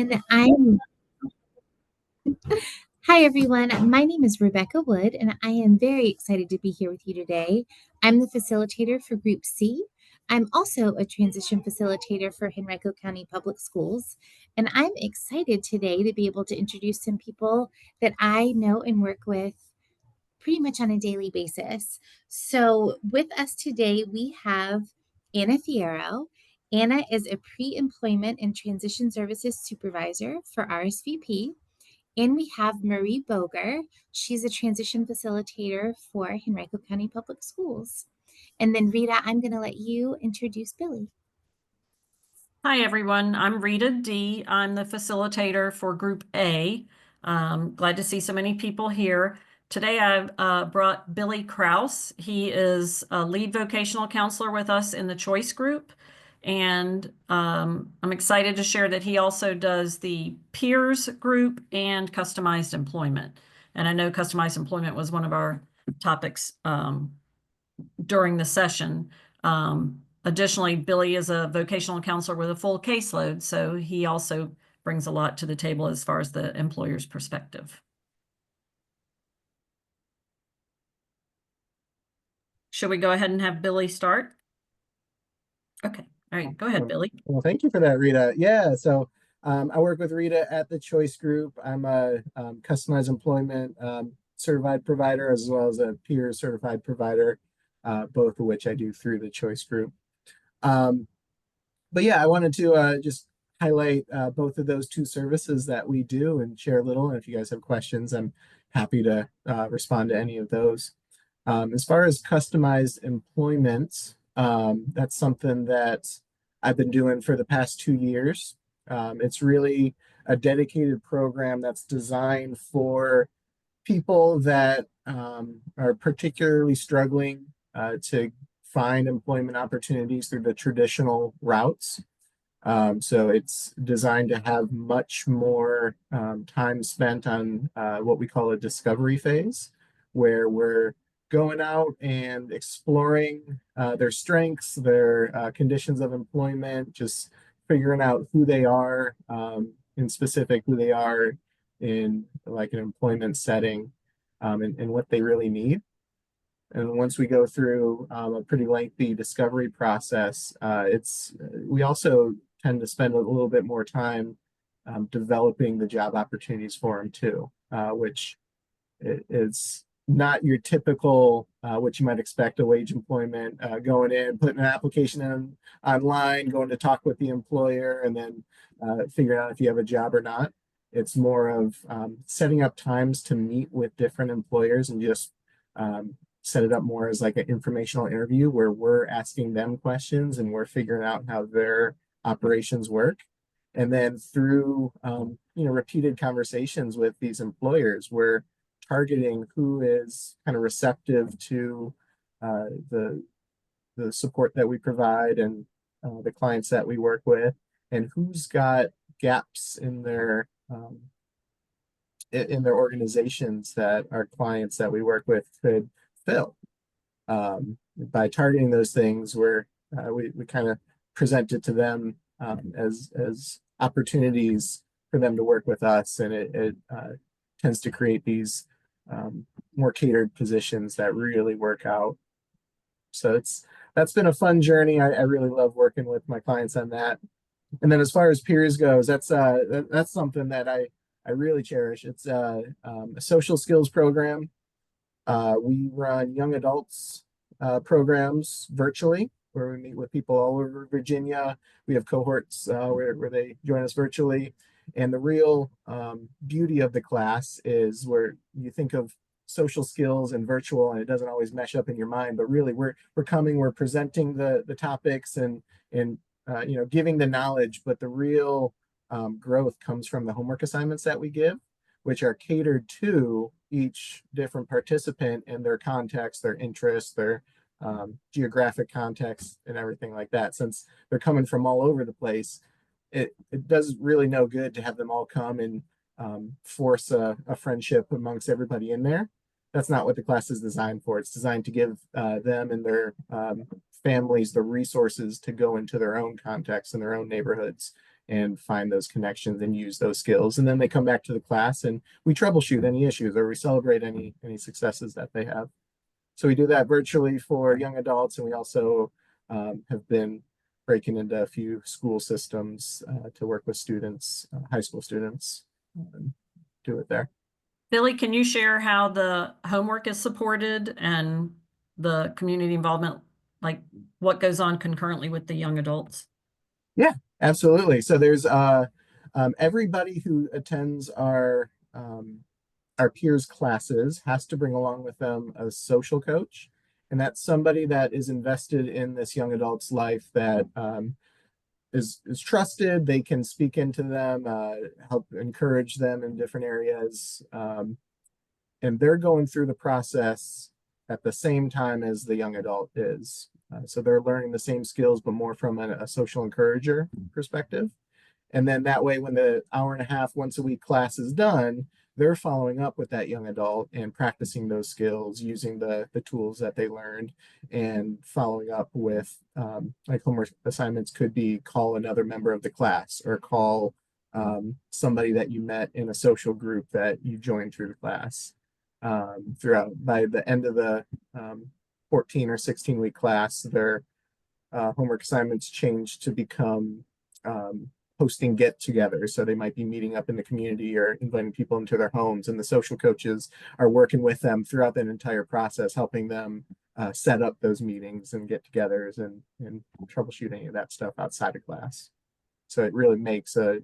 And I'm Hi everyone. My name is Rebecca Wood, and I am very excited to be here with you today. I'm the facilitator for Group C. I'm also a transition facilitator for Henrico County Public Schools, and I'm excited today to be able to introduce some people that I know and work with pretty much on a daily basis. So, with us today, we have Anna Fierro. Anna is a pre employment and transition services supervisor for RSVP. And we have Marie Boger. She's a transition facilitator for Henrico County Public Schools. And then, Rita, I'm going to let you introduce Billy. Hi, everyone. I'm Rita D. I'm the facilitator for Group A. Glad to see so many people here. Today, I've brought Billy Kraus. He is a lead vocational counselor with us in the Choice Group. And I'm excited to share that he also does the peers group and customized employment. And I know customized employment was one of our topics during the session. Additionally, Billy is a vocational counselor with a full caseload, so he also brings a lot to the table as far as the employer's perspective. Should we go ahead and have Billy start? Okay. All right. Go ahead, Billy. Well, thank you for that, Rita. Yeah, so I work with Rita at the Choice Group. I'm a customized employment certified provider as well as a peer certified provider, both of which I do through the Choice Group. But yeah, I wanted to just highlight both of those two services that we do and share a little. And if you guys have questions, I'm happy to respond to any of those. As far as customized employment, that's something that I've been doing for the past 2 years. It's really a dedicated program that's designed for people that are particularly struggling to find employment opportunities through the traditional routes. So it's designed to have much more time spent on what we call a discovery phase, where we're going out and exploring their strengths, their conditions of employment, just figuring out who they are, in specific, who they are in like an employment setting, and what they really need. And once we go through a pretty lengthy discovery process, we also tend to spend a little bit more time developing the job opportunities for them too, which is not your typical what you might expect a wage employment, going in, putting an application in online, going to talk with the employer, and then figuring out if you have a job or not. It's more of setting up times to meet with different employers and just set it up more as like an informational interview where we're asking them questions and we're figuring out how their operations work. And then through repeated conversations with these employers, we're targeting who is kind of receptive to the support that we provide and the clients that we work with, and who's got gaps in their organizations that our clients that we work with could fill. By targeting those things, we kind of present it to them as opportunities for them to work with us, and it tends to create these more catered positions that really work out. So that's been a fun journey. I really love working with my clients on that. And then as far as peers goes, that's something that I really cherish. It's a social skills program. We run young adults programs virtually, where we meet with people all over Virginia. We have cohorts where they join us virtually. And the real beauty of the class is where you think of social skills and virtual, and it doesn't always mesh up in your mind. But really, we're presenting the topics and giving the knowledge. But the real growth comes from the homework assignments that we give, which are catered to each different participant and their context, their interests, their geographic context, and everything like that. Since they're coming from all over the place, it does really no good to have them all come and force a friendship amongst everybody in there. That's not what the class is designed for. It's designed to give them and their families the resources to go into their own context and their own neighborhoods and find those connections and use those skills. And then they come back to the class and we troubleshoot any issues or we celebrate any successes that they have. So we do that virtually for young adults, and we also have been breaking into a few school systems to work with students, high school students, and do it there. Billy, can you share how the homework is supported and the community involvement, like what goes on concurrently with the young adults? Yeah, absolutely. So there's everybody who attends our peers classes has to bring along with them a social coach, and that's somebody that is invested in this young adult's life, that is trusted. They can speak into them, help encourage them in different areas, and they're going through the process at the same time as the young adult is. So they're learning the same skills, but more from a social encourager perspective. And then that way, when the hour and a half once a week class is done, they're following up with that young adult and practicing those skills using the tools that they learned, and following up with like homework assignments could be call another member of the class, or call somebody that you met in a social group that you joined through the class. Throughout by the end of the 14 or 16-week class, their homework assignments change to become hosting get-togethers. So they might be meeting up in the community or inviting people into their homes, and the social coaches are working with them throughout that entire process, helping them set up those meetings and get-togethers and troubleshoot any of that stuff outside of class. So it really makes a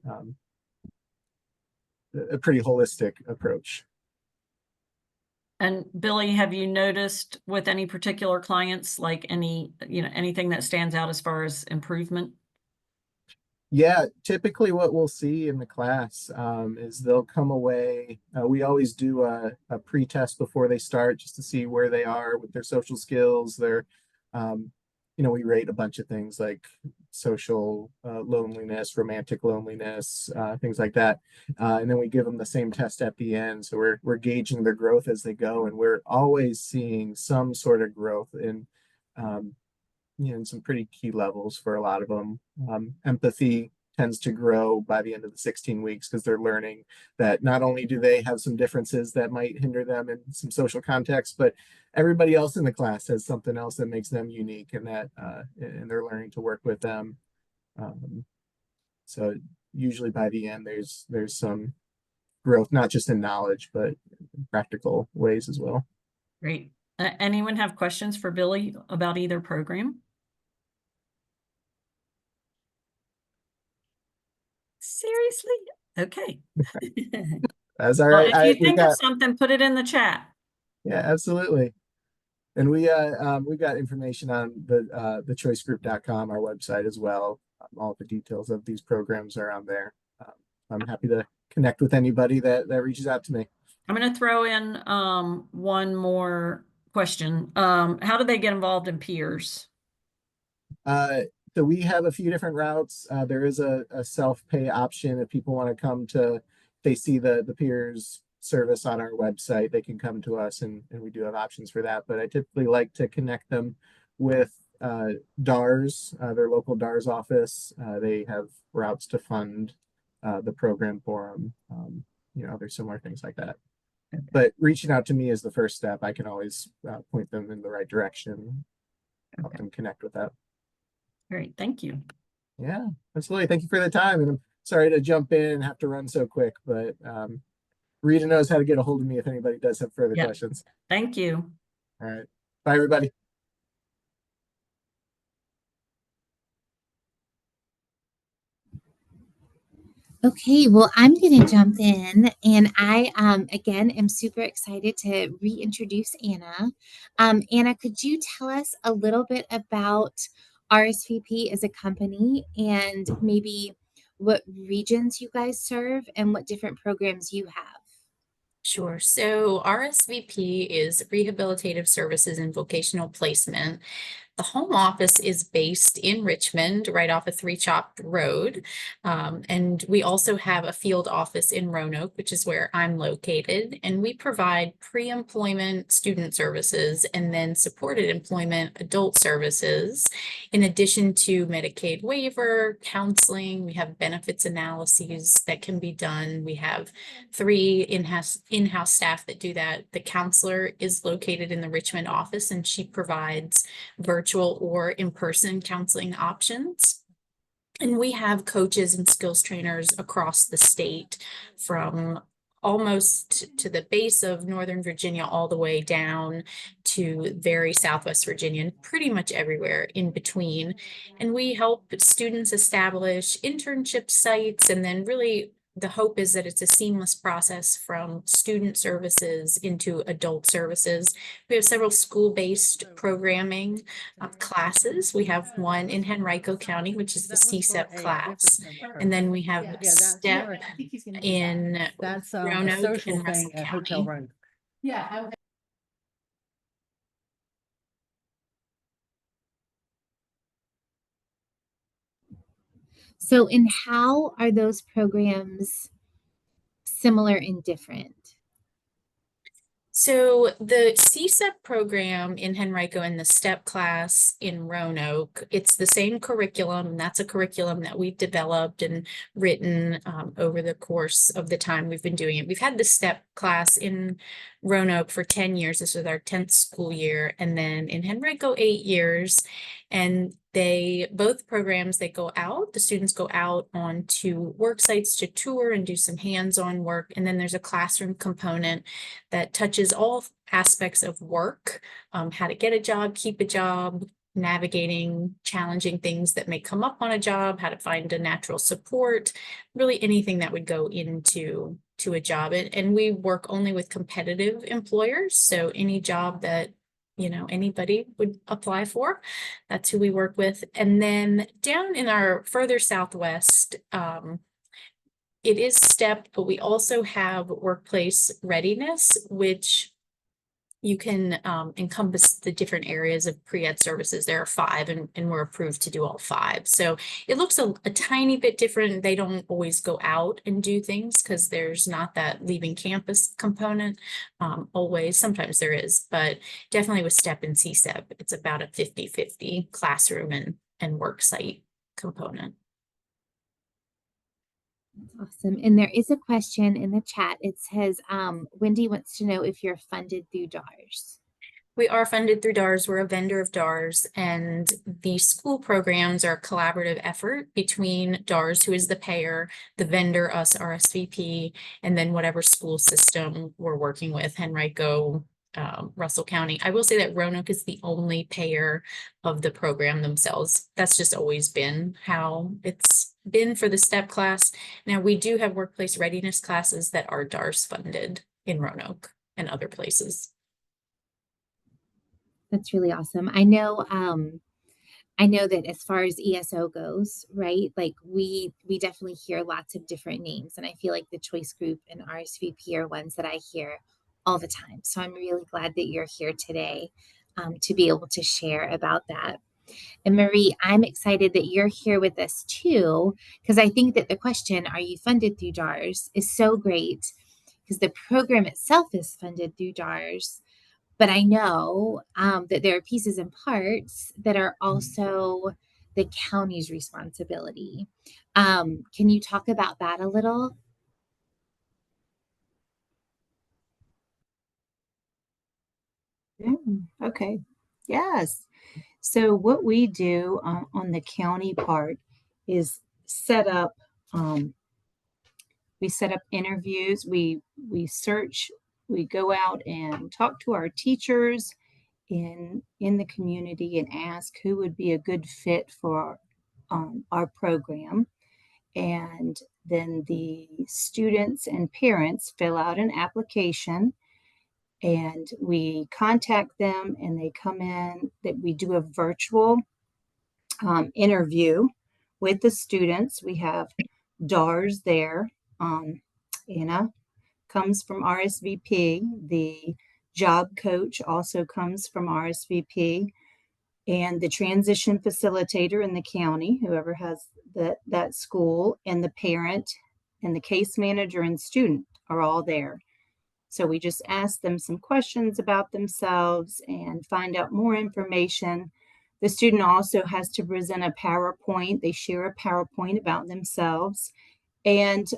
pretty holistic approach. And Billy, have you noticed with any particular clients, like anything that stands out as far as improvement? Yeah, typically what we'll see in the class is they'll come away. We always do a pre-test before they start, just to see where they are with their social skills. We rate a bunch of things like social loneliness, romantic loneliness, things like that. And then we give them the same test at the end. So we're gauging their growth as they go, and we're always seeing some sort of growth in some pretty key levels for a lot of them. Empathy tends to grow by the end of the 16 weeks, because they're learning that not only do they have some differences that might hinder them in some social context, but everybody else in the class has something else that makes them unique, and and they're learning to work with them. So usually by the end, there's some growth, not just in knowledge, but in practical ways as well. Great. Anyone have questions for Billy about either program? Seriously? Okay. That's all Well, right. if you We think of got, something, put it in the chat. yeah, absolutely. And we've got information on the choicegroup.com, our website as well. All the details of these programs are on there. I'm happy to connect with anybody that reaches out to me. I'm going to throw in one more question. How do they get involved in peers? So we have a few different routes. There is a self-pay option if people want to come to, they see the peers service on our website, they can come to us, and we do have options for that. But I typically like to connect them with DARS, their local DARS office. They have routes to fund the program for them, other similar things like that. Okay. But reaching out to me is the first step. I can always point them in the right direction, help them connect with that. Great, thank you. Yeah, absolutely. Thank you for the time. And I'm sorry to jump in and have to run so quick, but Rita knows how to get a hold of me if anybody does have further questions. Thank you. All right. Bye, everybody. Okay, well, I'm going to jump in, and I, again, am super excited to reintroduce Anna. Anna, could you tell us a little bit about RSVP as a company, and maybe what regions you guys serve and what different programs you have? Sure. So RSVP is Rehabilitative Services and Vocational Placement. The home office is based in Richmond, right off of Three Chopped Road. And we also have a field office in Roanoke, which is where I'm located. And we provide pre-employment student services and then supported employment adult services. In addition to Medicaid waiver, counseling, we have benefits analyses that can be done. We have 3 in-house staff that do that. The counselor is located in the Richmond office, and she provides virtual or in-person counseling options. And we have coaches and skills trainers across the state, from almost to the base of Northern Virginia all the way down to very Southwest Virginia, and pretty much everywhere in between. And we help students establish internship sites, and then really the hope is that it's a seamless process from student services into adult services. We have several school-based programming classes. We have one in Henrico County, which is the CSEP class. And then we have STEP in Roanoke and Russell County. Yeah. So, and how are those programs similar and different? So the CSEP program in Henrico and the STEP class in Roanoke, it's the same curriculum. And that's a curriculum that we've developed and written over the course of the time we've been doing it. We've had the STEP class in Roanoke for 10 years. This is our 10th school year. And then in Henrico, 8 years. And both programs, they go out, the students go out onto work sites to tour and do some hands-on work. And then there's a classroom component that touches all aspects of work, how to get a job, keep a job, navigating challenging things that may come up on a job, how to find a natural support, really anything that would go into a job. And we work only with competitive employers. So any job that anybody would apply for, that's who we work with. And then down in our further southwest, it is STEP, but we also have workplace readiness, which you can encompass the different areas of pre-ed services. There are 5, and we're approved to do all 5. So it looks a tiny bit different. They don't always go out and do things because there's not that leaving campus component always. Sometimes there is, but definitely with STEP and CSEP, it's about a 50-50 classroom and work site component. Awesome. And there is a question in the chat. It says, Wendy wants to know if you're funded through DARS. We are funded through DARS. We're a vendor of DARS, and the school programs are a collaborative effort between DARS, who is the payer, the vendor, us, RSVP, and then whatever school system we're working with, Henrico, Russell County. I will say that Roanoke is the only payer of the program themselves. That's just always been how it's been for the STEP class. Now, we do have workplace readiness classes that are DARS funded in Roanoke and other places. That's really awesome. I know that as far as ESO goes, right? Like we definitely hear lots of different names, and I feel like the choice group and RSVP are ones that I hear all the time. So I'm really glad that you're here today to be able to share about that. And Marie, I'm excited that you're here with us too, because I think that the question, are you funded through DARS, is so great, because the program itself is funded through DARS. But I know that there are pieces and parts that are also the county's responsibility. Can you talk about that a little? Okay. Yes. So what we do on the county part is we set up interviews, we search, we go out and talk to our teachers in the community and ask who would be a good fit for our program. And then the students and parents fill out an application, and we contact them, and they come in. That we do a virtual interview with the students. We have DARS there. Anna comes from RSVP. The job coach also comes from RSVP. and the transition facilitator in the county, whoever has that school, and the parent and the case manager and student are all there. So we just ask them some questions about themselves and find out more information. The student also has to present a PowerPoint. They share a PowerPoint about themselves. And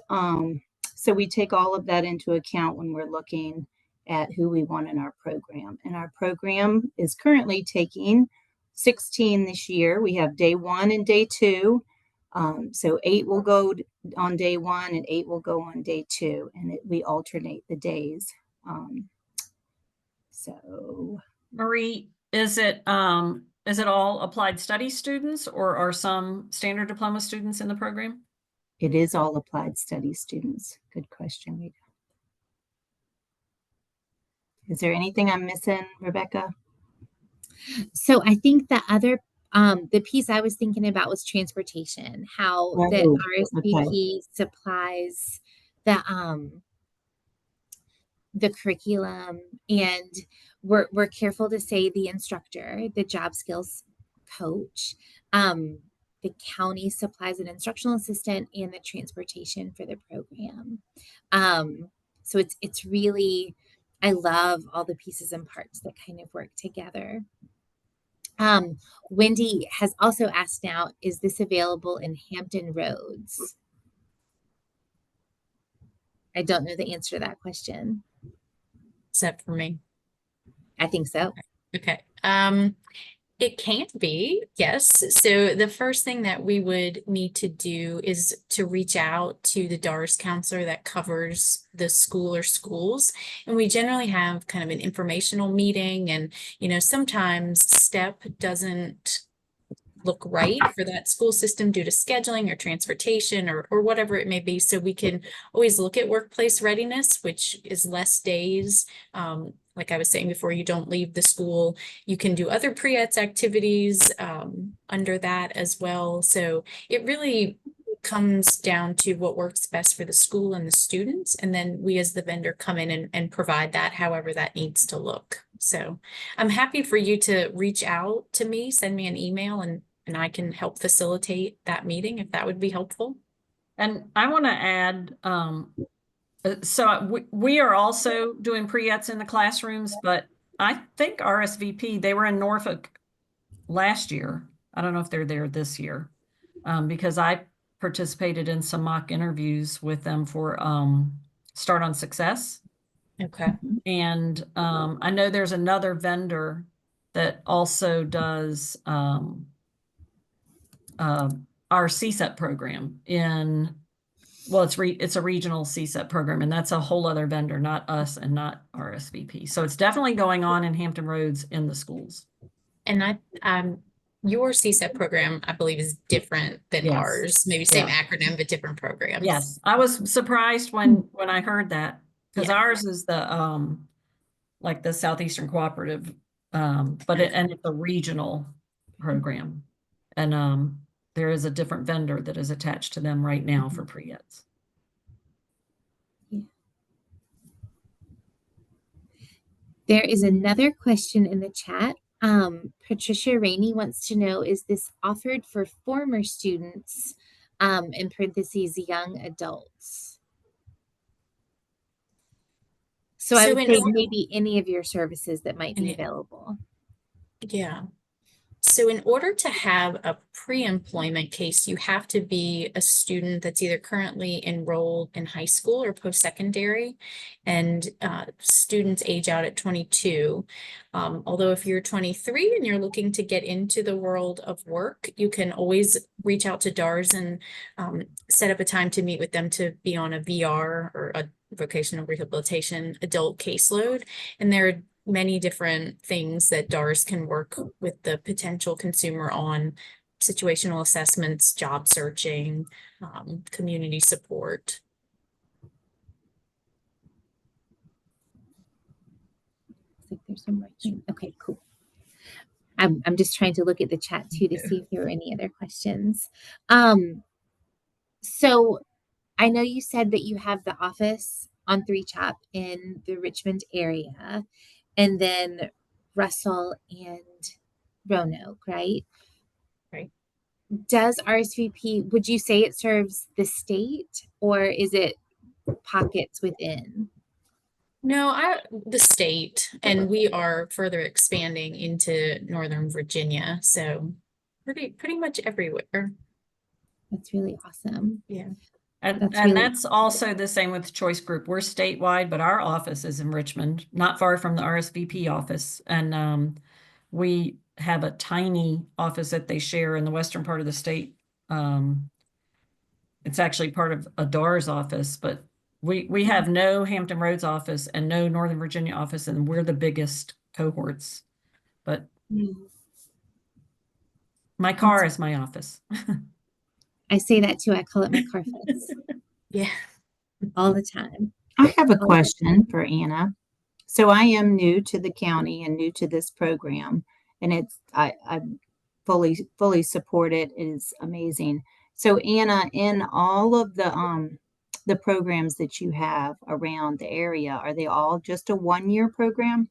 so we take all of that into account when we're looking at who we want in our program. And our program is currently taking 16 this year. We have day 1 and day 2. So 8 will go on day 1 and 8 will go on day 2, and we alternate the days. So Marie, is it all applied study students, or are some standard diploma students in the program? it is all applied study students. Good question, Rita. Is there anything I'm missing, Rebecca? So I think the piece I was thinking about was transportation, how the Oh, RSVP supplies the curriculum, and we're careful to say the instructor, the job skills coach, the county supplies an instructional assistant and the transportation for the program. So it's really, I love all the pieces and parts that kind of work together. Wendy has also asked now, is this available in Hampton Roads? I don't know the answer to that question. Except for me. I think so. Okay. It can't be, yes. So the first thing that we would need to do is to reach out to the DARS counselor that covers the school or schools. And we generally have kind of an informational meeting, and, sometimes STEP doesn't look right for that school system due to scheduling or transportation or whatever it may be. So we can always look at workplace readiness, which is less days. Like I was saying before, you don't leave the school. You can do other pre-ETS activities under that as well. So it really comes down to what works best for the school and the students. And then we as the vendor come in and provide that however that needs to look. So I'm happy for you to reach out to me, send me an email, and I can help facilitate that meeting if that would be helpful. And I want to add, so we are also doing pre-ETS in the classrooms, but I think RSVP, they were in Norfolk last year. I don't know if they're there this year, because I participated in some mock interviews with them for Start on Success. Okay. And I know there's another vendor that also does our CSEP program it's a regional CSEP program, and that's a whole other vendor, not us and not RSVP. So it's definitely going on in Hampton Roads in the schools. And your CSEP program, I believe, is different than Yes. ours. Maybe same acronym, but different programs. Yes, I was surprised when I heard that, because ours is the like the Southeastern Cooperative, but it's a regional program, and there is a different vendor that is attached to them right now for pre-ETS. There is another question in the chat. Patricia Rainey wants to know, is this offered for former students, in parentheses, young adults? So I would say maybe any of your services that might be available. Yeah. So in order to have a pre-employment case, you have to be a student that's either currently enrolled in high school or post-secondary, and students age out at 22. Although if you're 23 and you're looking to get into the world of work, you can always reach out to DARS and set up a time to meet with them to be on a VR or a vocational rehabilitation adult caseload. And there are many different things that DARS can work with the potential consumer on: situational assessments, job searching, community support. There's some right. Okay, cool. I'm just trying to look at the chat too to see if there were any other questions. So I know you said that you have the office on 3 Chop in the Richmond area, and then Russell and Roanoke, right? Right. Does RSVP, would you say it serves the state or is it pockets within? No, the state, and we are further expanding into Northern Virginia, so pretty much everywhere. That's really awesome. Yeah. And That's and really that's also the same with Choice Group. We're statewide, but our office is in Richmond, not far from the RSVP office. And we have a tiny office that they share in the western part of the state. It's actually part of Adar's office, but we have no Hampton Roads office and no Northern Virginia office, and we're the biggest cohorts. But my car is my office. I say that too. I call it my car fence Yeah. all the time. I have a All the question for Anna. So I am new to the county and new to this program, and I fully support it. It is amazing. So Anna, in all of the programs that you have around the area, are they all just a 1-year program?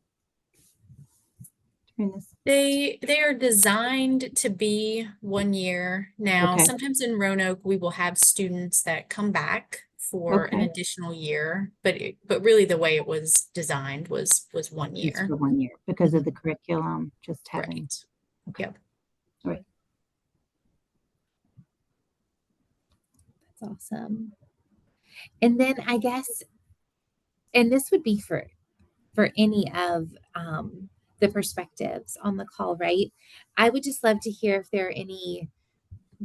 Turn this- They are designed to be 1 year. Now, Okay. sometimes in Roanoke, we will have students that come back for an Okay. additional year, but really the way it was designed was 1 It's year. for 1 year because of Mhm. the curriculum, just having. Right. Okay. Yep. All right. That's awesome. And then I guess, and this would be for any of the perspectives on the call, right? I would just love to hear if there are any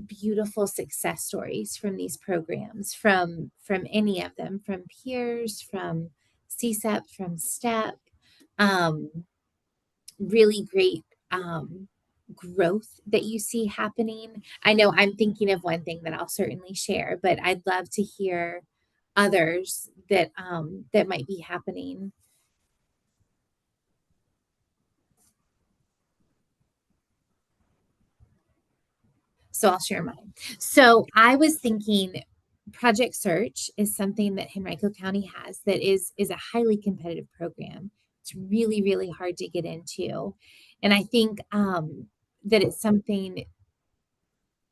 beautiful success stories from these programs, from any of them, from peers, from CSEP, from STEP. Really great growth that you see happening. I know I'm thinking of one thing that I'll certainly share, but I'd love to hear others that might be happening. So I'll share mine. So I was thinking Project Search is something that Henrico County has that is a highly competitive program. It's really, really hard to get into. And I think that it's something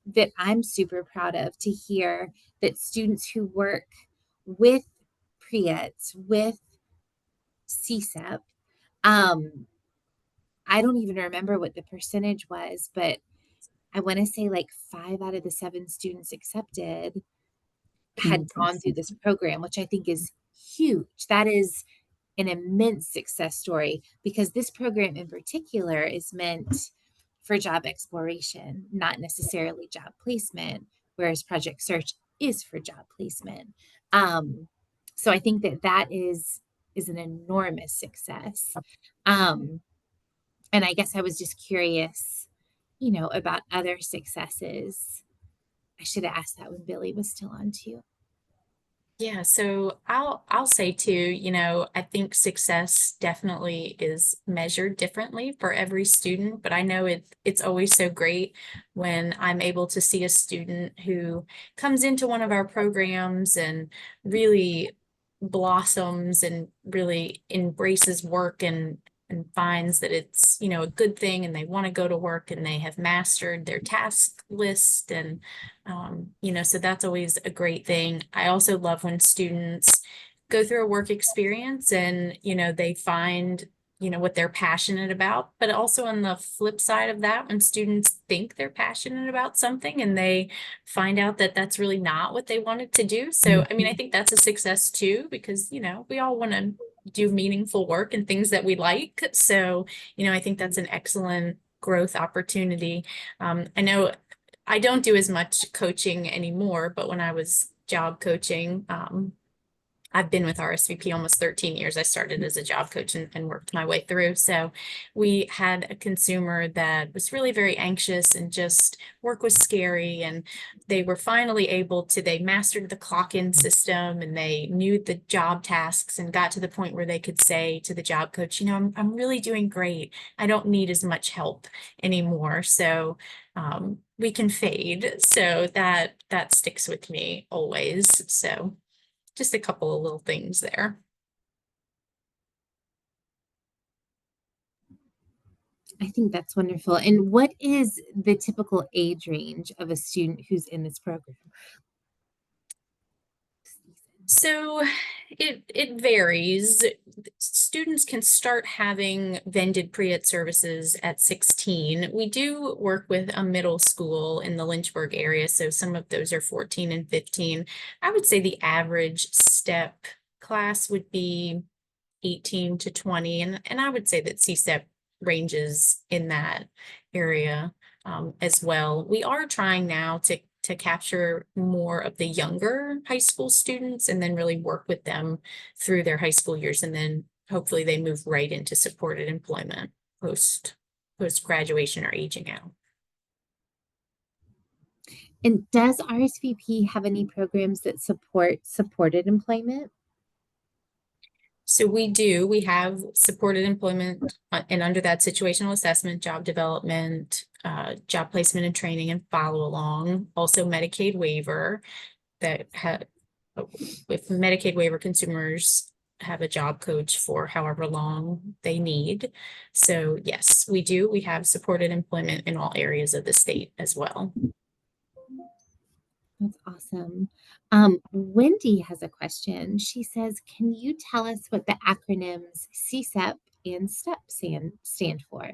that I'm super proud of to hear that students who work with PREATs, with CSEP, I don't even remember what the percentage was, but I want to say like 5 out of the 7 students accepted Came had from gone through this CSEP. program, which I think is huge. That is an immense success story because this program in particular is meant for job exploration, not necessarily job placement, whereas Project Search is for job placement. So I think that is an enormous success. And I guess I was just curious, about other successes. I should have asked that when Billy was still on too. Yeah, so I'll say too, I think success definitely is measured differently for every student, but I know it's always so great when I'm able to see a student who comes into one of our programs and really blossoms and really embraces work and finds that it's, a good thing and they want to go to work and they have mastered their task list and so that's always a great thing. I also love when students go through a work experience and, they find, what they're passionate about, but also on the flip side of that, when students think they're passionate about something and they find out that that's really not what they wanted to do. So, I mean, I think that's a success too, because, we all want to do meaningful work and things that we like. So, I think that's an excellent growth opportunity. I know I don't do as much coaching anymore, but when I was job coaching, I've been with RSVP almost 13 years. I started as a job coach and worked my way through. So we had a consumer that was really very anxious and just work was scary. And they were finally they mastered the clock-in system and they knew the job tasks and got to the point where they could say to the job coach, I'm really doing great. I don't need as much help anymore. So we can fade. So that sticks with me always. So just a couple of little things there. I think that's wonderful. And what is the typical age range of a student who's in this program? So it varies. Students can start having vended pre-ed services at 16. We do work with a middle school in the Lynchburg area, so some of those are 14 and 15. I would say the average step class would be 18 to 20, and I would say that CSEP ranges in that area as well. We are trying now to capture more of the younger high school students and then really work with them through their high school years, and then hopefully they move right into supported employment post graduation or aging out. And does RSVP have any programs that support supported employment? So we have supported employment, and under that situational assessment, job development, job placement and training and follow along, also Medicaid waiver that if Medicaid waiver consumers have a job coach for however long they need. So yes, we do. We have supported employment in all areas of the state as well. That's awesome. Wendy has a question. She says, can you tell us what the acronyms CSEP and STEP stand for?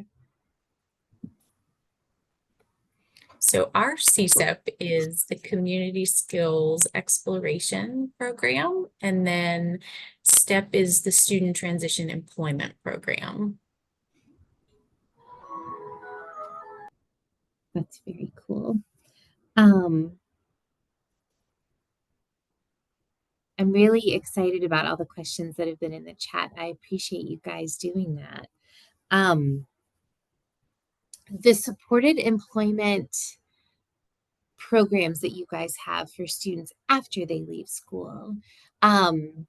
So our CSEP is the Community Skills Exploration Program, and then STEP is the Student Transition Employment Program. That's very cool. I'm really excited about all the questions that have been in the chat. I appreciate you guys doing that. The supported employment programs that you guys have for students after they leave school. Can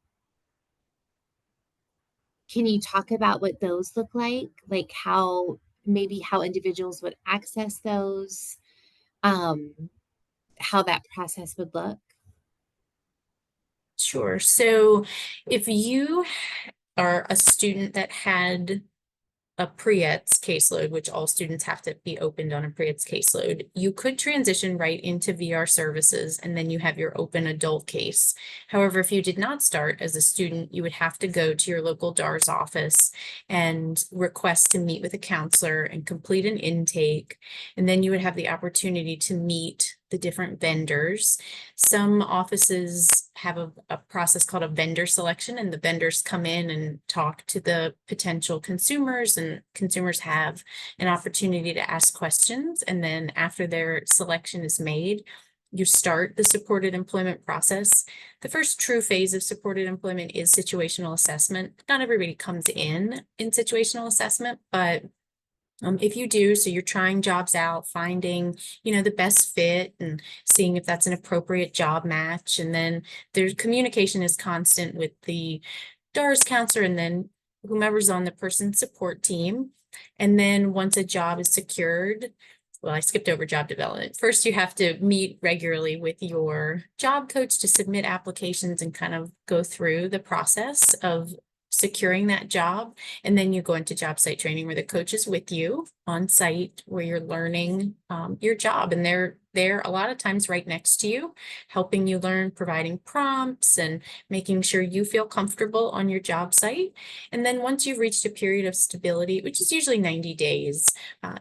you talk about what those look like? Like how individuals would access those, how that process would look? Sure. So if you are a student that had a pre-EDS caseload, which all students have to be opened on a pre-EDS caseload, you could transition right into VR services, and then you have your open adult case. However, if you did not start as a student, you would have to go to your local DARS office and request to meet with a counselor and complete an intake. And then you would have the opportunity to meet the different vendors. Some offices have a process called a vendor selection, and the vendors come in and talk to the potential consumers, and consumers have an opportunity to ask questions. And then after their selection is made, you start the supported employment process. The first true phase of supported employment is situational assessment. Not everybody comes in situational assessment, but if you do, so you're trying jobs out, finding, the best fit and seeing if that's an appropriate job match. And then there's communication is constant with the DARS counselor and then whomever's on the person support team. And then once a job is secured, well, I skipped over job development. First, you have to meet regularly with your job coach to submit applications and kind of go through the process of securing that job. And then you go into job site training where the coach is with you on site, where you're learning your job. And they're a lot of times right next to you, helping you learn, providing prompts and making sure you feel comfortable on your job site. And then once you've reached a period of stability, which is usually 90 days,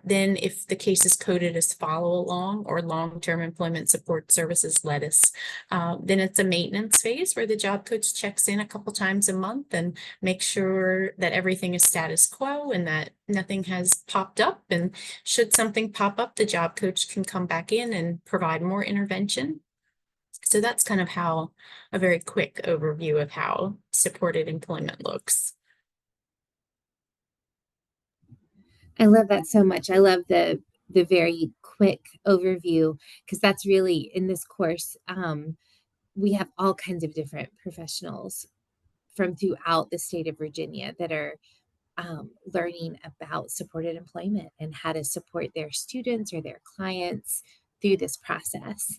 then if the case is coded as follow along or long-term employment support services lettuce, then it's a maintenance phase where the job coach checks in a couple times a month and makes sure that everything is status quo and that nothing has popped up. And should something pop up, the job coach can come back in and provide more intervention. So that's kind of how a very quick overview of how supported employment looks. I love that so much. I love the very quick overview, because that's really in this course. We have all kinds of different professionals from throughout the state of Virginia that are learning about supported employment and how to support their students or their clients through this process.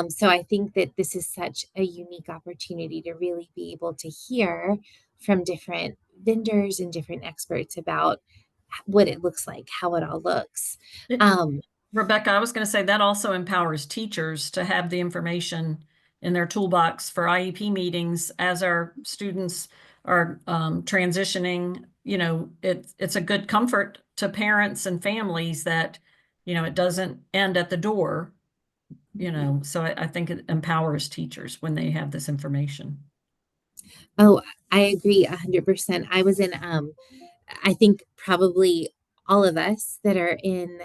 So I think that this is such a unique opportunity to really be able to hear from different vendors and different experts about what it looks like, how it all looks. It- Um, Rebecca, I was going to say that also empowers teachers to have the information in their toolbox for IEP meetings as our students are transitioning. You know, it's a good comfort to parents and families that, you know, it doesn't end at the door, you know, so I think it empowers teachers when they have this information. oh, I agree 100%. I was in, I think probably all of us that are in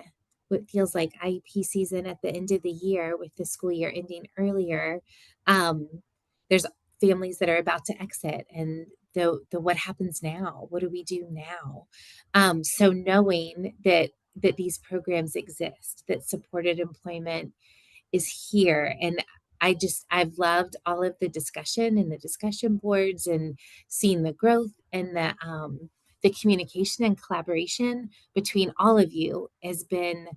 what feels like IEP season at the end of the year with the school year ending earlier. Um, there's families that are about to exit, and the what happens now? What do we do now? So knowing that these programs exist, that supported employment is here, and I've loved all of the discussion and the discussion boards and seeing the growth and the communication and collaboration between all of you has been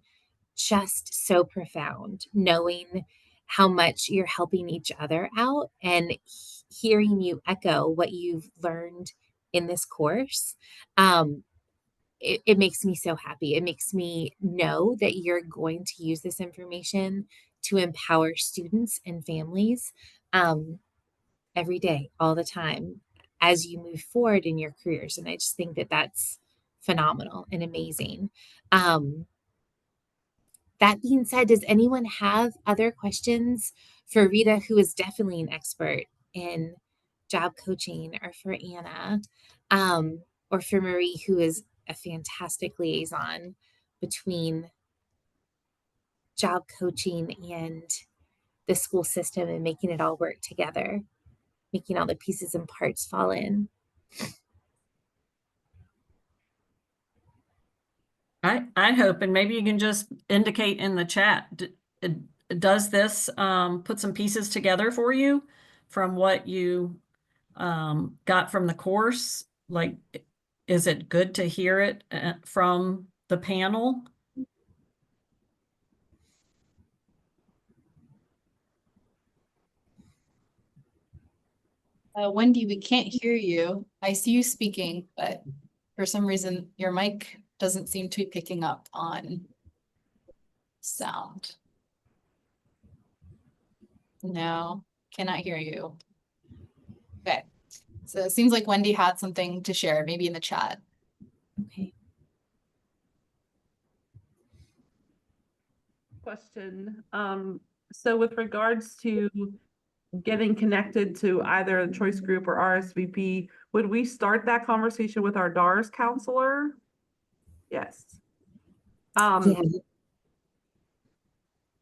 just so profound, knowing how much you're helping each other out and hearing you echo what you've learned in this course. It makes me so happy. It makes me know that you're going to use this information to empower students and families um, every day, all the time, as you move forward in your careers. And I just think that that's phenomenal and amazing. Um, that being said, does anyone have other questions for Rita, who is definitely an expert in job coaching, or for Anna, or for Marie, who is a fantastic liaison between job coaching and the school system and making it all work together, making all the pieces and parts fall in? I hope, and maybe you can just indicate in the chat, does this put some pieces together for you from what you got from the course? Like, is it good to hear it from the panel? Wendy, we can't hear you. I see you speaking, but for some reason your mic doesn't seem to be picking up on sound. No, cannot hear you. Okay, so it seems like Wendy had something to share, maybe in the chat. Okay. Question. So with regards to getting connected to either the choice group or RSVP, would we start that conversation with our DARS counselor? Yes. Yeah.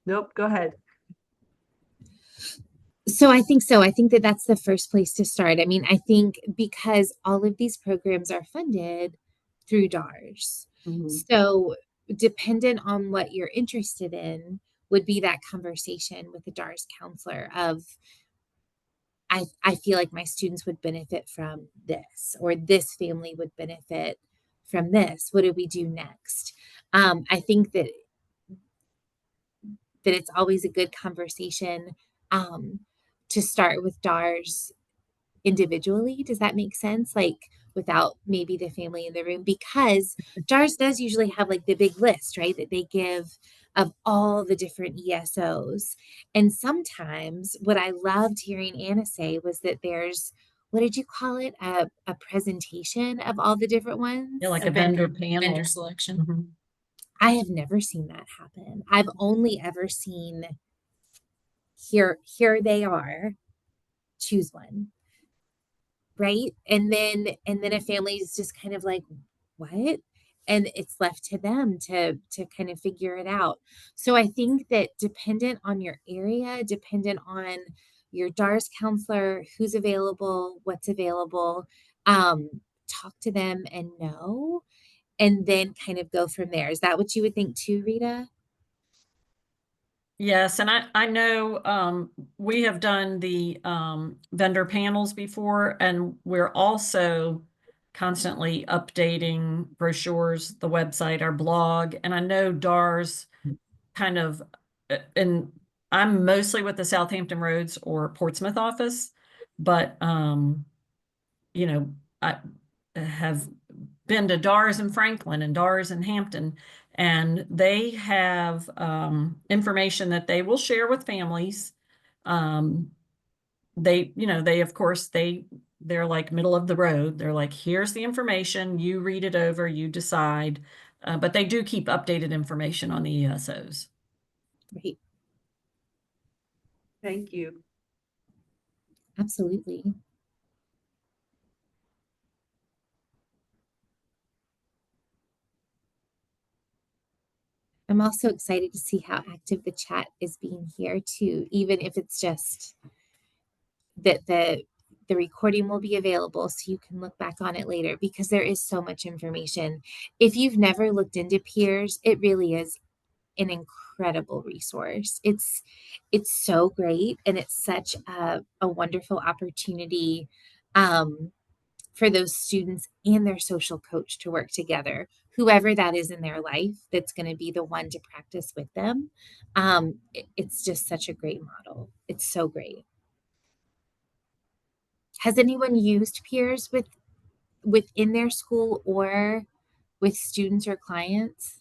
Nope, go ahead. So I think so. I think that that's the first place to start. I mean, I think because all of these programs are funded through DARS. So dependent on what you're interested in would be that conversation with the DARS counselor of, I feel like my students would benefit from this, or this family would benefit from this. What do we do next? I think that it's always a good conversation to start with DARS individually. Does that make sense? Like without maybe the family in the room, because DARS does usually have like the big list, right? That they give of all the different ESOs. And sometimes what I loved hearing Anna say was that there's, what did you call it? A presentation of all the different ones? Yeah, like A a vendor panel. vendor selection. Mhm. I have never seen that happen. I've only ever seen, here they are, choose one, right? And then a family is just kind of like, what? And it's left to them to kind of figure it out. So I think that dependent on your area, dependent on your DARS counselor, who's available, what's available, talk to them and know, and then kind of go from there. Is that what you would think too, Rita? Yes, and I know we have done the vendor panels before, and we're also constantly updating brochures, the website, our blog, and I know DARS kind of, and I'm mostly with the Southampton Roads or Portsmouth office, but you know, I have been to DARS in Franklin and DARS in Hampton, and they have information that they will share with families. They of course they're like middle of the road. They're like, here's the information, you read it over, you decide. But they do keep updated information on the ESOs. Great. Thank you. Absolutely. I'm also excited to see how active the chat is being here too, even if it's just that the recording will be available so you can look back on it later, because there is so much information. If you've never looked into peers, it really is an incredible resource. It's so great, and it's such a wonderful opportunity for those students and their social coach to work together, whoever that is in their life that's going to be the one to practice with them. It's just such a great model. It's so great. Has anyone used peers within their school or with students or clients?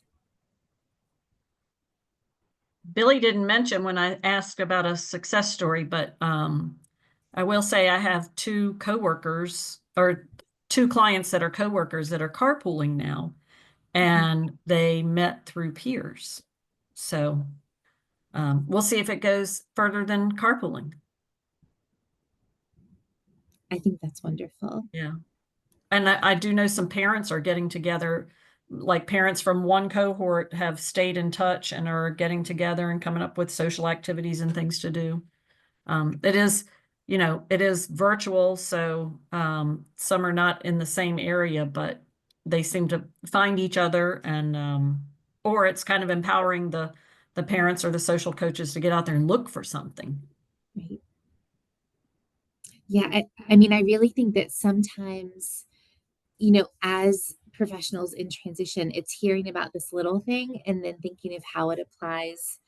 Billy didn't mention when I asked about a success story, but I will say I have two coworkers or two clients that are coworkers that are carpooling now, and they met through peers. So we'll see if it goes further than carpooling. I think that's wonderful. Yeah. And I do know some parents are getting together, like parents from one cohort have stayed in touch and are getting together and coming up with social activities and things to do. It is, it is virtual, so some are not in the same area, but they seem to find each other, and or it's kind of empowering the parents or the social coaches to get out there and look for something. Right. Yeah, I mean, I really think that sometimes, as professionals in transition, it's hearing about this little thing and then thinking of how it applies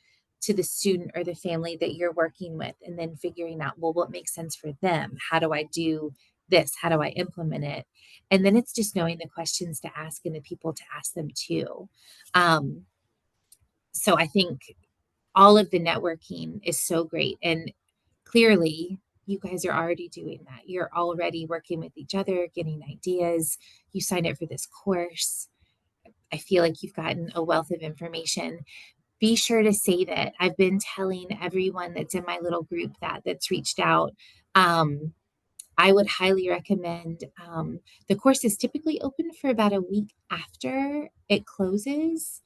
to the student or the family that you're working with, and then figuring out, well, what makes sense for them? How do I do this? How do I implement it? And then it's just knowing the questions to ask and the people to ask them to. So I think all of the networking is so great. And clearly, you guys are already doing that. You're already working with each other, getting ideas. You signed up for this course. I feel like you've gotten a wealth of information. Be sure to save it. I've been telling everyone that's in my little group that's reached out. I would highly recommend. The course is typically open for about a week after it closes.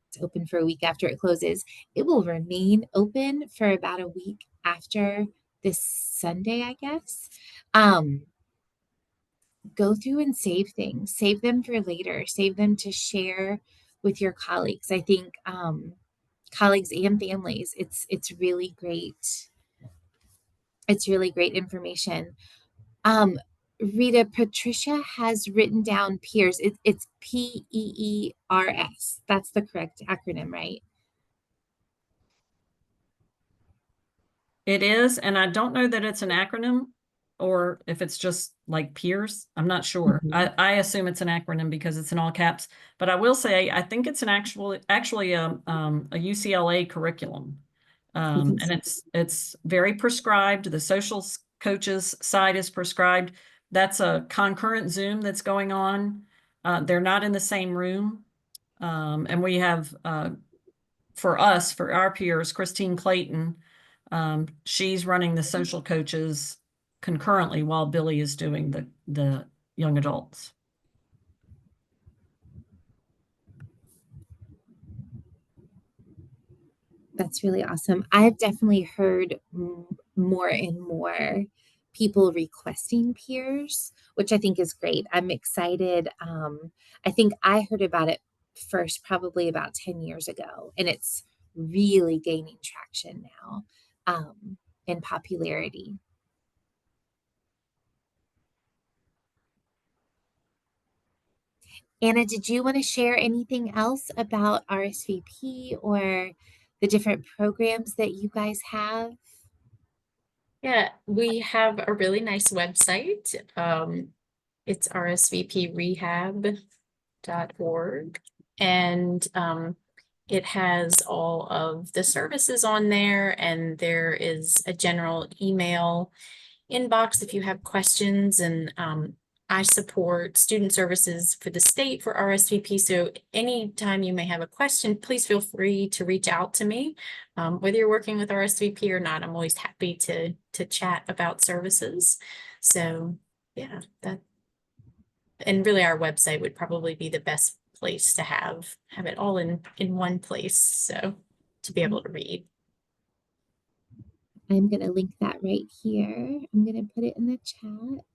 It's open for a week after it closes. It will remain open for about a week after this Sunday, I guess. Go through and save things, save them for later, save them to share with your colleagues. I think colleagues and families, it's really great. It's really great information. Rita, Patricia has written down peers. It's PEERS. That's the correct acronym, right? It is, and I don't know that it's an acronym or if it's just like peers. I'm not sure. Mhm. I assume it's an acronym because it's in all caps, but I will say I think it's actually a UCLA curriculum. I think And so. it's very prescribed. The social coaches side is prescribed. That's a concurrent Zoom that's going on. They're not in the same room. And we have for our peers, Christine Clayton, she's running the social coaches concurrently while Billy is doing the young adults. That's really awesome. I've definitely heard more and more people requesting peers, which I think is great. I'm excited. I think I heard about it first probably about 10 years ago, and it's really gaining traction now in popularity. Anna, did you want to share anything else about RSVP or the different programs that you guys have? Yeah, we have a really nice website. It's rsvprehab.org. And it has all of the services on there, and there is a general email inbox if you have questions. And I support student services for the state for RSVP. So anytime you may have a question, please feel free to reach out to me. Whether you're working with RSVP or not, I'm always happy to chat about services. So yeah, and really our website would probably be the best place to have it all in one place, so to be able to read. I'm going to link that right here. I'm going to put it in the chat.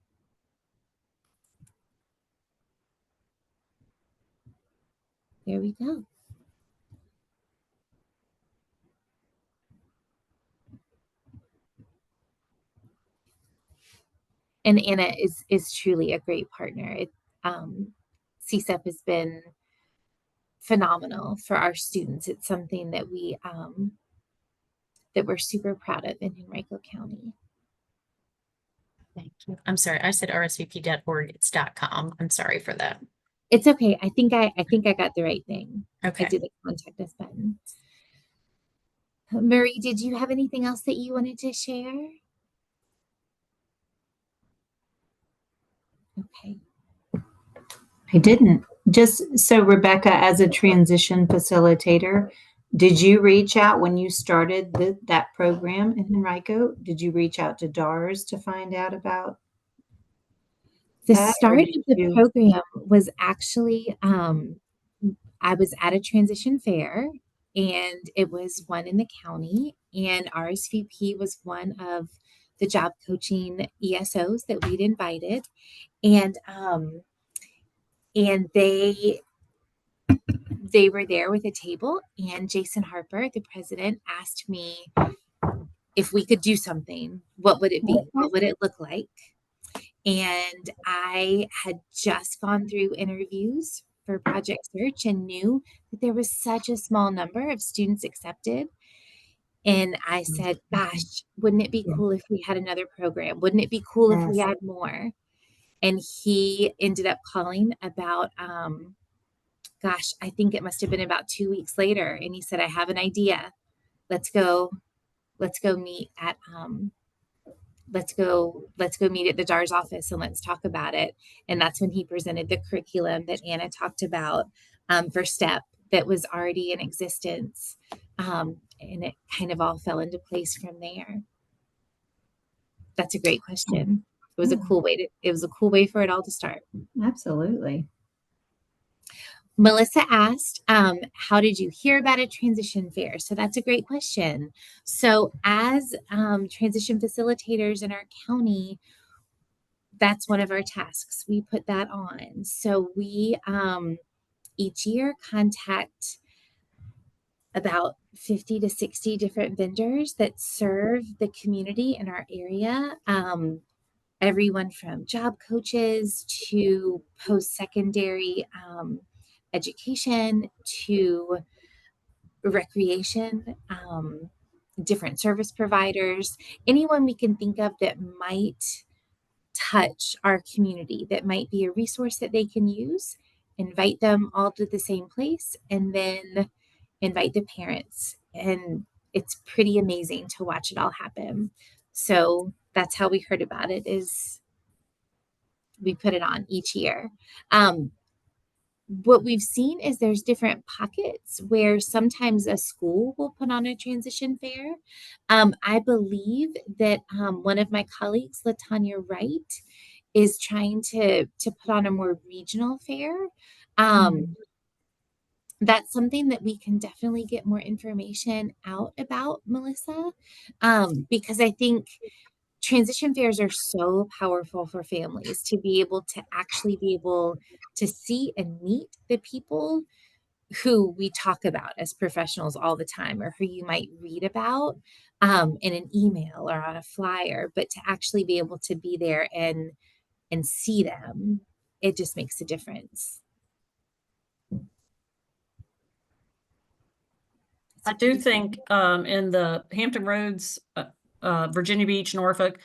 There we go. And Anna is truly a great partner. CSEP has been phenomenal for our students. It's something that we're super proud of in Henrico County. Thank you. I'm sorry, I said rsvp.org. It's .com. I'm sorry for that. It's okay. I think I got the right thing. Okay. I did the contact us button. Marie, did you have anything else that you wanted to share? Okay. I didn't. Just so, Rebecca, as a transition facilitator, did you reach out when you started that program in Henrico? Did you reach out to DARS to find out about The that, or start did of the you- program was actually, I was at a transition fair, and it was one in the county, and RSVP was one of the job coaching ESOs that we'd invited. And they were there with a table, and Jason Harper, the president, asked me if we could do something. What would it be? What would it look like? And I had just gone through interviews for Project Search and knew that there was such a small number of students accepted. And I said, gosh, wouldn't it be cool if we had another program? Wouldn't it be cool if we Yes. had more? And he ended up calling about, gosh, I think it must have been about 2 weeks later. And he said, I have an idea. Let's go meet at, let's go meet at the DARS office and let's talk about it. And that's when he presented the curriculum that Anna talked about for STEP that was already in existence. And it kind of all fell into place from there. That's a great question. It was a cool way for it all to start. Absolutely. Melissa asked, how did you hear about a transition fair? So that's a great question. So as transition facilitators in our county, that's one of our tasks. We put that on. So we each year contact about 50 to 60 different vendors that serve the community in our area. Everyone from job coaches to post-secondary education to recreation, different service providers, anyone we can think of that might touch our community, that might be a resource that they can use, invite them all to the same place, and then invite the parents. And it's pretty amazing to watch it all happen. So that's how we heard about it, is we put it on each year. What we've seen is there's different pockets where sometimes a school will put on a transition fair. I believe that one of my colleagues, Latanya Wright, is trying to put on a more regional fair. That's something that we can definitely get more information out about, Melissa, because I think transition fairs are so powerful for families to be able to see and meet the people who we talk about as professionals all the time, or who you might read about in an email or on a flyer, but to actually be able to be there and see them, it just makes a difference. I do think in the Hampton Roads, Virginia Beach, Norfolk,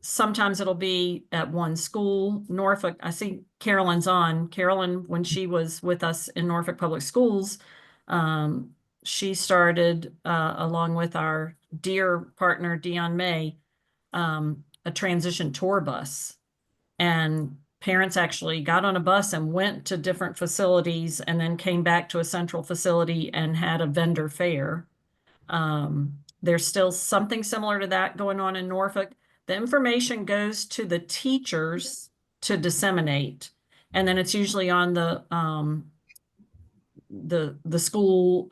sometimes it'll be at one school. Norfolk, I see Carolyn's on. Carolyn, when she was with us in Norfolk Public Schools, she started, along with our dear partner, Dion May, a transition tour bus. And parents actually got on a bus and went to different facilities and then came back to a central facility and had a vendor fair. There's still something similar to that going on in Norfolk. The information goes to the teachers to disseminate, and then it's usually on the school,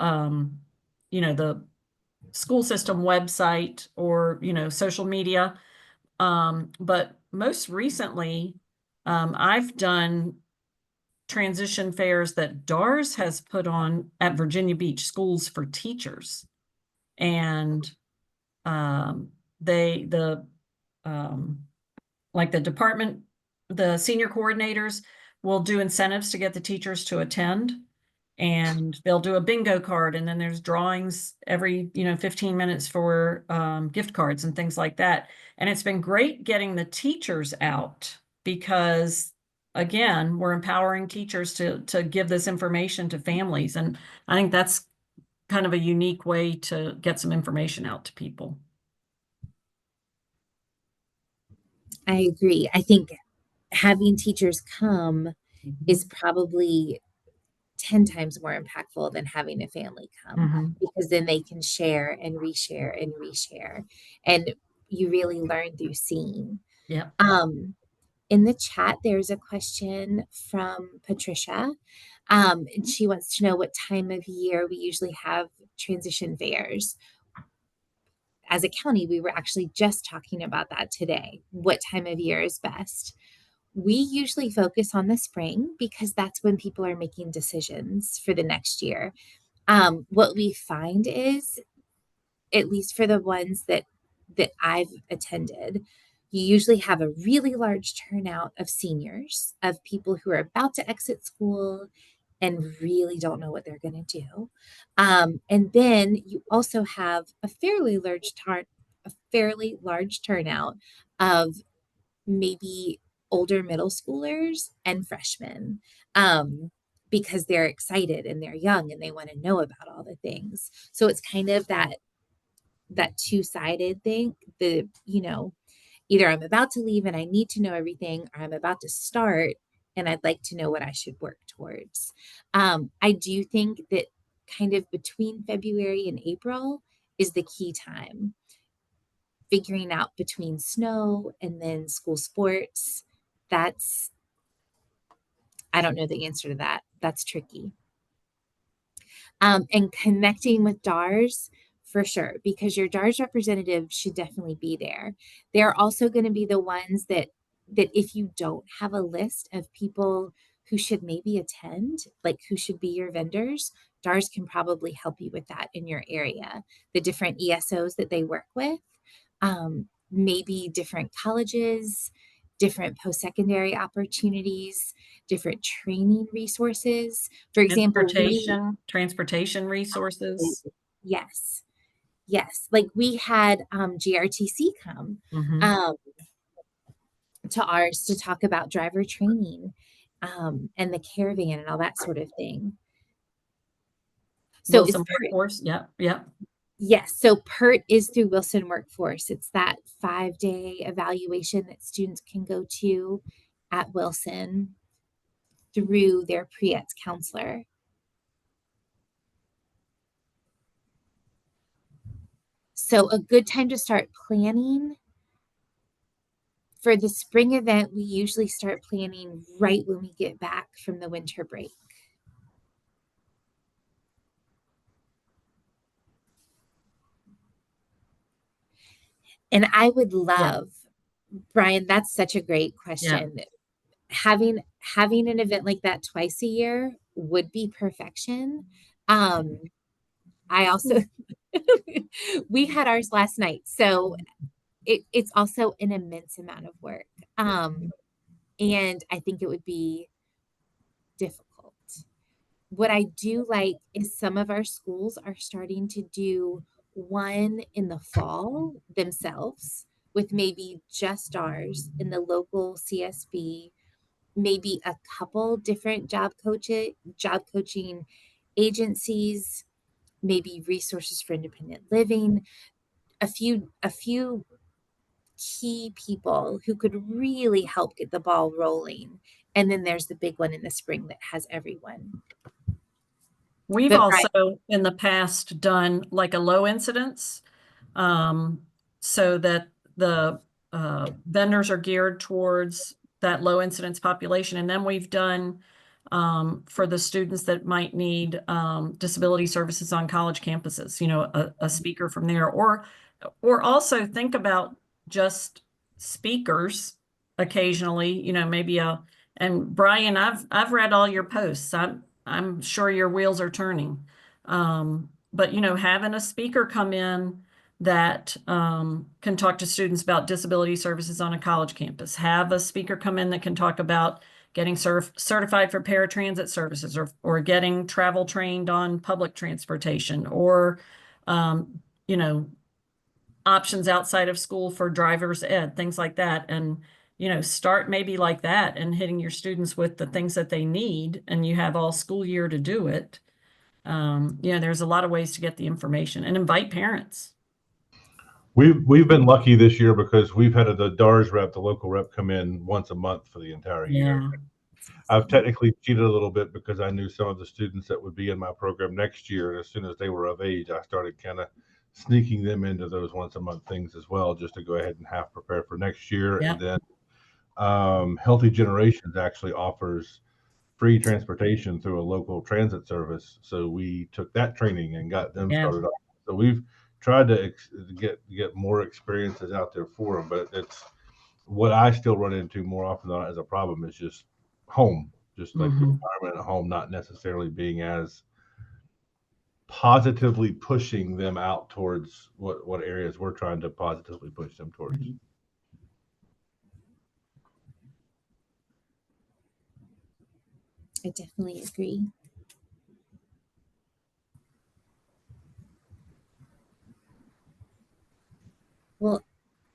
the school system website or, social media. But most recently, I've done transition fairs that DARS has put on at Virginia Beach schools for teachers. And they, like the department, the senior coordinators will do incentives to get the teachers to attend. And they'll do a bingo card, and then there's drawings every 15 minutes for gift cards and things like that. And it's been great getting the teachers out because, again, we're empowering teachers to give this information to families. And I think that's kind of a unique way to get some information out to people. I agree. I think having teachers come is probably 10 times more impactful than having a family come, Mhm. because then they can share and reshare and reshare. And you really learn through seeing. Yeah. In the chat, there's a question from Patricia. And she wants to know what time of year we usually have transition fairs. As a county, we were actually just talking about that today. What time of year is best? We usually focus on the spring because that's when people are making decisions for the next year. What we find is, at least for the ones that I've attended, you usually have a really large turnout of seniors, of people who are about to exit school and really don't know what they're going to do. And then you also have a fairly large turnout of maybe older middle schoolers and freshmen, because they're excited and they're young and they want to know about all the things. So it's kind of that two-sided thing. Either I'm about to leave and I need to know everything, or I'm about to start and I'd like to know what I should work towards. I do think that kind of between February and April is the key time. Figuring out between snow and then school sports, I don't know the answer to that. That's tricky. And connecting with DARS, for sure, because your DARS representative should definitely be there. They're also going to be the ones that if you don't have a list of people who should maybe attend, like who should be your vendors, DARS can probably help you with that in your area. The different ESOs that they work with, maybe different colleges, different post-secondary opportunities, different training resources. For example, Transportation resources. Yes. Like we had GRTC come to ours to talk about driver training, and the caravan and all that sort of thing. So Wilson Workforce. Yeah. Yes. So PERT is through Wilson Workforce. It's that 5-day evaluation that students can go to at Wilson through their pre-eds counselor. So a good time to start planning for the spring event, we usually start planning right when we get back from the winter break. And I would love, Brian, that's such a great question. Yeah. Having an event like that twice a year would be perfection. I also, we had ours last night, so it's also an immense amount of work. And I think it would be difficult. What I do like is some of our schools are starting to do one in the fall themselves with maybe just ours in the local CSB, maybe a couple different job coaching agencies, maybe resources for independent living, a few key people who could really help get the ball rolling. And then there's the big one in the spring that has everyone. We've But also in the past done like a low incidence, so that the vendors are geared towards that low incidence population. And then we've done for the students that might need disability services on college campuses, you know, a speaker from there, or also think about just speakers occasionally, you know, maybe and Brian, I've read all your posts. I'm sure your wheels are turning. But you know, having a speaker come in that can talk to students about disability services on a college campus, have a speaker come in that can talk about getting certified for paratransit services, or getting travel trained on public transportation, or you know, options outside of school for driver's ed, things like that. And you know, start maybe like that and hitting your students with the things that they need, and you have all school year to do it. You know, there's a lot of ways to get the information, and invite parents. We've been lucky this year because we've had the DARS rep, the local rep, come in once a month for the entire year. Yeah. I've technically cheated a little bit because I knew some of the students that would be in my program next year. And as soon as they were of age, I started kind of sneaking them into those once a month things as well, just to go ahead and half prepare for next year. Yeah. And then Healthy Generations actually offers free transportation through a local transit service. So we took that training and got them started off. So we've tried to get more experiences out there for them, but it's what I still run into more often than not as a problem is just home, just like the environment at home, not necessarily being as positively pushing them out towards what areas we're trying to positively push them towards. I definitely agree. Well,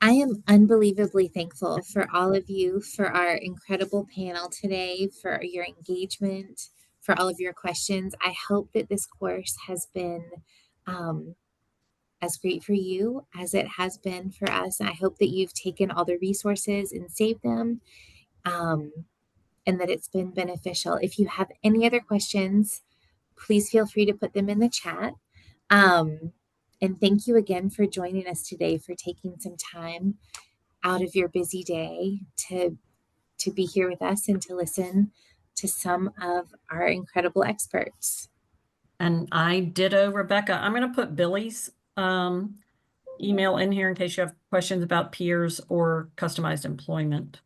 I am unbelievably thankful for all of you, for our incredible panel today, for your engagement, for all of your questions. I hope that this course has been as great for you as it has been for us. And I hope that you've taken all the resources and saved them, and that it's been beneficial. If you have any other questions, please feel free to put them in the chat. And thank you again for joining us today, for taking some time out of your busy day to be here with us and to listen to some of our incredible experts. And I ditto Rebecca. I'm going to put Billy's email in here in case you have questions about peers or customized employment.